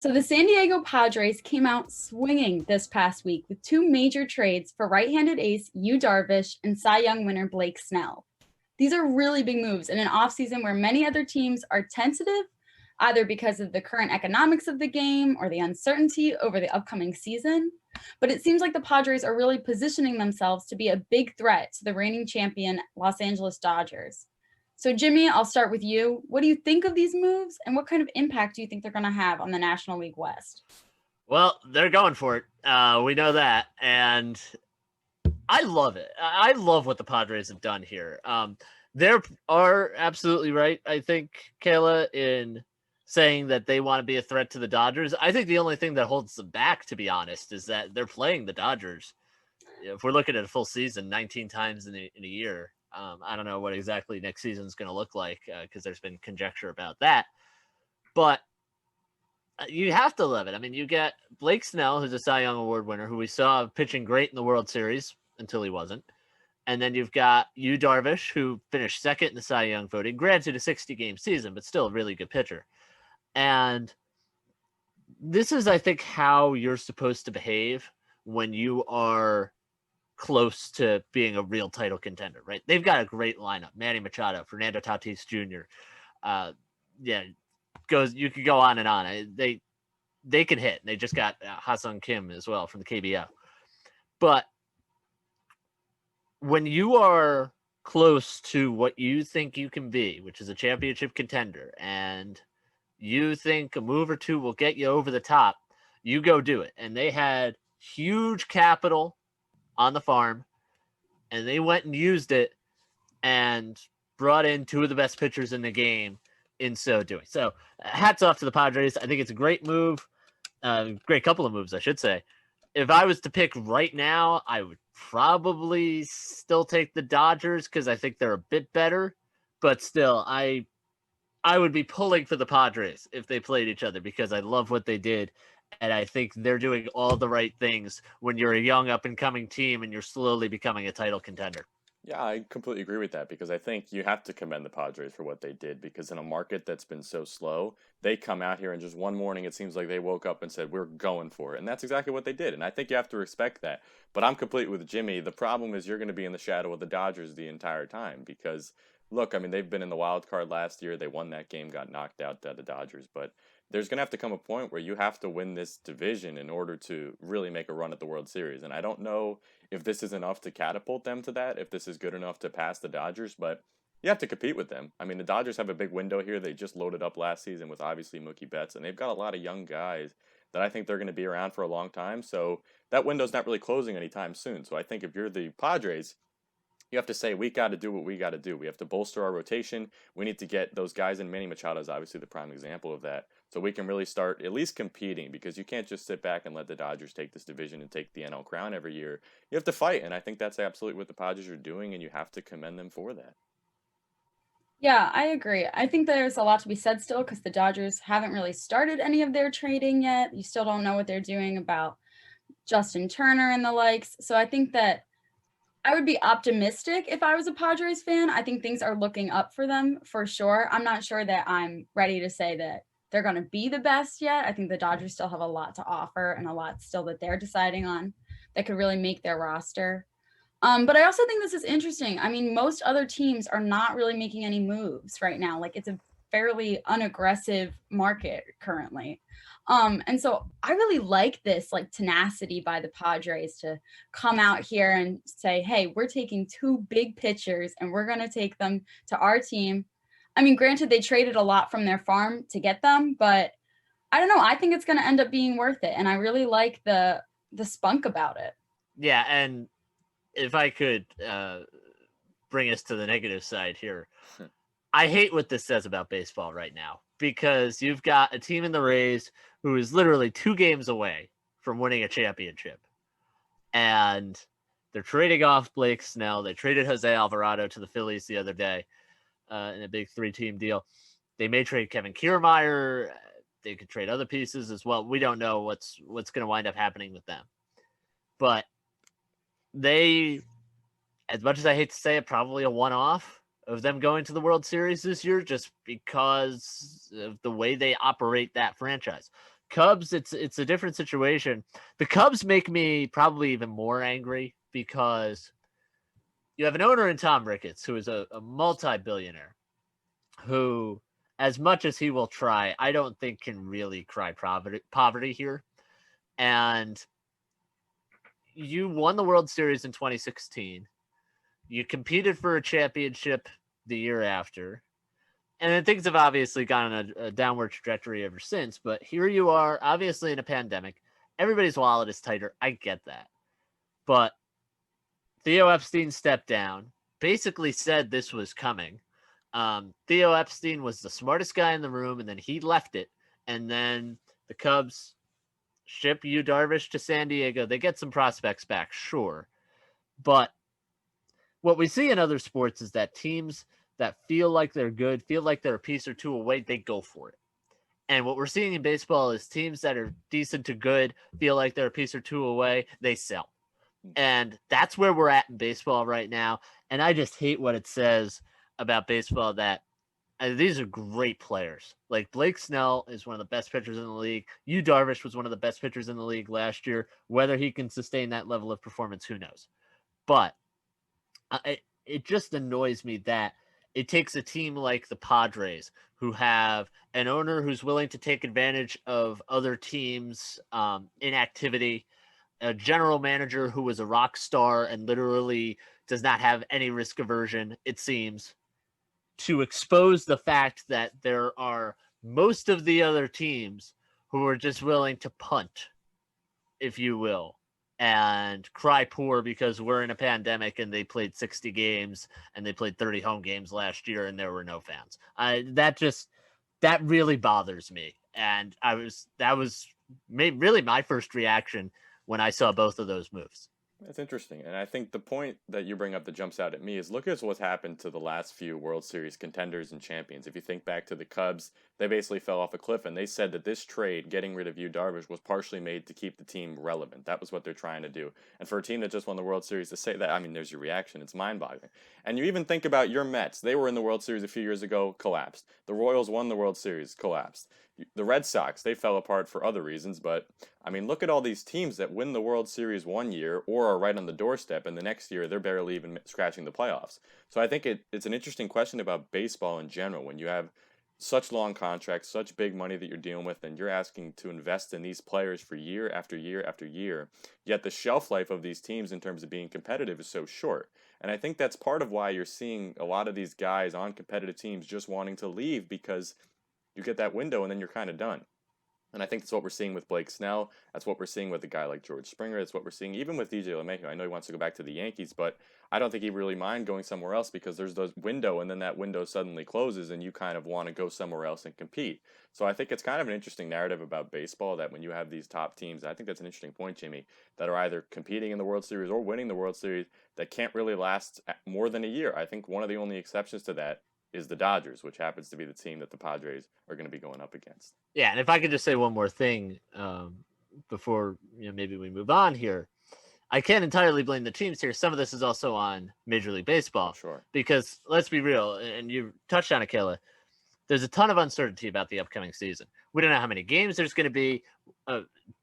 So the San Diego Padres came out swinging this past week with two major trades for right-handed ace Yu Darvish and Cy Young winner Blake Snell. These are really big moves in an offseason where many other teams are tentative, either because of the current economics of the game or the uncertainty over the upcoming season. But it seems like the Padres are really positioning themselves to be a big threat to the reigning champion Los Angeles Dodgers. So, Jimmy, I'll start with you. What do you think of these moves, and what kind of impact do you think they're going to have on the National League West? Well, they're going for it. We know that, and I love it. I love what the Padres have done here. They are absolutely right, I think, Kayla, in saying that they want to be a threat to the Dodgers. I think the only thing that holds them back, to be honest, is that they're playing the Dodgers. If we're looking at a full season, 19 times in a year, I don't know what exactly next season is going to look like because there's been conjecture about that. But you have to love it. I mean, you get Blake Snell, who's a Cy Young Award winner, who we saw pitching great in the World Series until he wasn't. And then you've got Yu Darvish, who finished second in the Cy Young voting. Granted, a 60-game season, but still a really good pitcher. And this is, I think, how you're supposed to behave when you are close to being a real title contender, right? They've got a great lineup. Manny Machado, Fernando Tatis Jr. You could go on and on. They can hit. They just got Ha-Seong Kim as well from the KBO. But when you are close to what you think you can be, which is a championship contender, and you think a move or two will get you over the top, you go do it. And they had huge capital on the farm, and they went and used it and brought in two of the best pitchers in the game in so doing. So hats off to the Padres. I think it's a great move. Great couple of moves, I should say. If I was to pick right now, I would probably still take the Dodgers because I think they're a bit better. But still, I would be pulling for the Padres if they played each other because I love what they did. And I think they're doing all the right things when you're a young up-and-coming team and you're slowly becoming a title contender. Yeah, I completely agree with that because I think you have to commend the Padres for what they did because in a market that's been so slow, they come out here and just one morning it seems like they woke up and said, we're going for it. And that's exactly what they did. And I think you have to respect that. But I'm complete with Jimmy. The problem is you're going to be in the shadow of the Dodgers the entire time because, look, I mean, they've been in the wild card last year. They won that game, got knocked out by the Dodgers. But there's going to have to come a point where you have to win this division in order to really make a run at the World Series. And I don't know if this is enough to catapult them to that, if this is good enough to pass the Dodgers, but you have to compete with them. I mean, the Dodgers have a big window here. They just loaded up last season with obviously Mookie Betts, and they've got a lot of young guys that I think they're going to be around for a long time. So that window's not really closing anytime soon. So I think if you're the Padres, you have to say, we got to do what we got to do. We have to bolster our rotation. We need to get those guys in. Manny Machado is obviously the prime example of that. So we can really start at least competing because you can't just sit back and let the Dodgers take this division and take the NL crown every year. You have to fight, and I think that's absolutely what the Padres are doing, and you have to commend them for that. Yeah, I agree. I think there's a lot to be said still because the Dodgers haven't really started any of their trading yet. You still don't know what they're doing about Justin Turner and the likes. So I think that I would be optimistic if I was a Padres fan. I think things are looking up for them for sure. I'm not sure that I'm ready to say that they're going to be the best yet. I think the Dodgers still have a lot to offer and a lot still that they're deciding on that could really make their roster. But I also think this is interesting. I mean, most other teams are not really making any moves right now. Like it's a fairly unaggressive market currently. And so I really like this like tenacity by the Padres to come out here and say, hey, we're taking two big pitchers and we're going to take them to our team. I mean, granted, they traded a lot from their farm to get them, but I don't know. I think it's going to end up being worth it. And I really like the spunk about it. Yeah, and if I could bring us to the negative side here, I hate what this says about baseball right now because you've got a team in the Rays who is literally 2 games away from winning a championship. And they're trading off Blake Snell. They traded Jose Alvarado to the Phillies the other day in a big 3-team deal. They may trade Kevin Kiermaier. They could trade other pieces as well. We don't know what's going to wind up happening with them. But they, as much as I hate to say it, probably a one-off of them going to the World Series this year just because of the way they operate that franchise. Cubs, it's a different situation. The Cubs make me probably even more angry because you have an owner in Tom Ricketts who is a multi-billionaire who, as much as he will try, I don't think can really cry poverty here. And you won the World Series in 2016. You competed for a championship the year after. And then things have obviously gone on a downward trajectory ever since. But here you are, obviously in a pandemic. Everybody's wallet is tighter. I get that. But Theo Epstein stepped down, basically said this was coming. Theo Epstein was the smartest guy in the room, and then he left it. And then the Cubs ship Yu Darvish to San Diego. They get some prospects back, sure. But what we see in other sports is that teams that feel like they're good, feel like they're a piece or two away, they go for it. And what we're seeing in baseball is teams that are decent to good, feel like they're a piece or two away, they sell. And that's where we're at in baseball right now. And I just hate what it says about baseball that these are great players. Like Blake Snell is one of the best pitchers in the league. Yu Darvish was one of the best pitchers in the league last year. Whether he can sustain that level of performance, who knows? But it just annoys me that it takes a team like the Padres, who have an owner who's willing to take advantage of other teams' inactivity, a general manager who was a rock star and literally does not have any risk aversion, it seems, to expose the fact that there are most of the other teams who are just willing to punt, if you will, and cry poor because we're in a pandemic and they played 60 games and they played 30 home games last year and there were no fans. That really bothers me. And that was really my first reaction when I saw both of those moves. That's interesting. And I think the point that you bring up that jumps out at me is look at what's happened to the last few World Series contenders and champions. If you think back to the Cubs, they basically fell off a cliff, and they said that this trade, getting rid of Yu Darvish, was partially made to keep the team relevant. That was what they're trying to do. And for a team that just won the World Series to say that, I mean, there's your reaction. It's mind-boggling. And you even think about your Mets. They were in the World Series a few years ago, collapsed. The Royals won the World Series, collapsed. The Red Sox, they fell apart for other reasons, but I mean, look at all these teams that win the World Series one year or are right on the doorstep, and the next year they're barely even scratching the playoffs. So I think it's an interesting question about baseball in general. When you have such long contracts, such big money that you're dealing with, and you're asking to invest in these players for year after year after year, yet the shelf life of these teams in terms of being competitive is so short. And I think that's part of why you're seeing a lot of these guys on competitive teams just wanting to leave, because you get that window and then you're kind of done. And I think that's what we're seeing with Blake Snell. That's what we're seeing with a guy like George Springer. That's what we're seeing even with DJ LeMahieu. I know he wants to go back to the Yankees, but I don't think he really mind going somewhere else, because there's the window, and then that window suddenly closes and you kind of want to go somewhere else and compete. So I think it's kind of an interesting narrative about baseball that when you have these top teams, I think that's an interesting point, Jimmy, that are either competing in the World Series or winning the World Series that can't really last more than a year. I think one of the only exceptions to that is the Dodgers, which happens to be the team that the Padres are going to be going up against. Yeah, and if I could just say one more thing before maybe we move on here, I can't entirely blame the teams here. Some of this is also on Major League Baseball. Oh, sure. Because let's be real, and you touched on it, Kayla, there's a ton of uncertainty about the upcoming season. We don't know how many games there's going to be.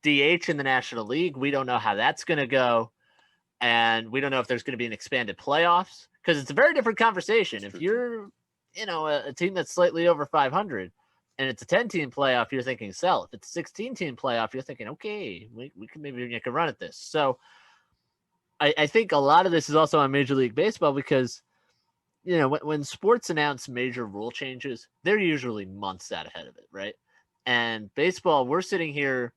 DH in the National League, we don't know how that's going to go. And we don't know if there's going to be an expanded playoffs, because it's a very different conversation. If you're a team that's slightly over 500 and it's a 10-team playoff, you're thinking sell. If it's a 16-team playoff, you're thinking, okay, we can maybe make a run at this. So I think a lot of this is also on Major League Baseball, because, when sports announce major rule changes, they're usually months out ahead of it, right? And baseball, we're sitting here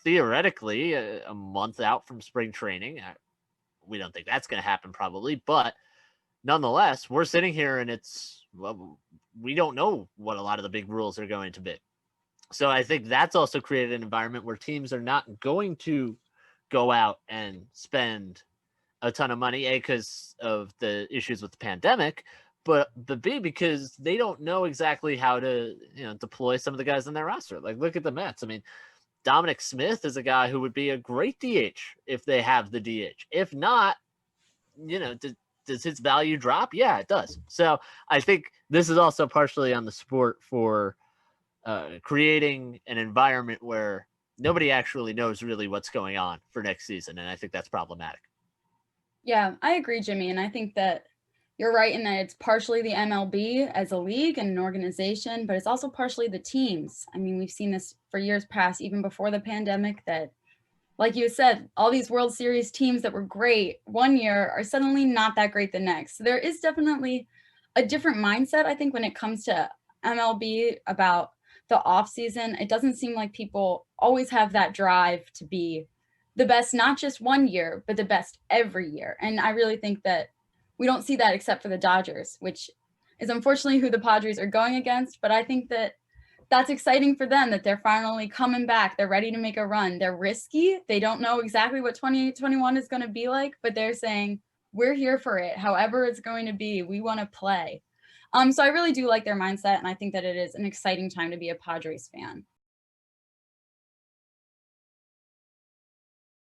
theoretically a month out from spring training. We don't think that's going to happen probably, but nonetheless, we're sitting here and we don't know what a lot of the big rules are going to be. So I think that's also created an environment where teams are not going to go out and spend a ton of money, A, because of the issues with the pandemic, but B, because they don't know exactly how to deploy some of the guys in their roster. Like, look at the Mets. I mean, Dominic Smith is a guy who would be a great DH if they have the DH. If not, does his value drop? Yeah, it does. So I think this is also partially on the sport for creating an environment where nobody actually knows really what's going on for next season, and I think that's problematic. Yeah, I agree, Jimmy, and I think that you're right in that it's partially the MLB as a league and an organization, but it's also partially the teams. I mean, we've seen this for years past, even before the pandemic, that, like you said, all these World Series teams that were great one year are suddenly not that great the next. So there is definitely a different mindset, I think, when it comes to MLB about the offseason. It doesn't seem like people always have that drive to be the best, not just one year, but the best every year. And I really think that we don't see that except for the Dodgers, which is unfortunately who the Padres are going against. But I think that that's exciting for them that they're finally coming back. They're ready to make a run. They're risky. They don't know exactly what 2021 is going to be like, but they're saying, we're here for it. However it's going to be, we want to play. So I really do like their mindset, and I think that it is an exciting time to be a Padres fan.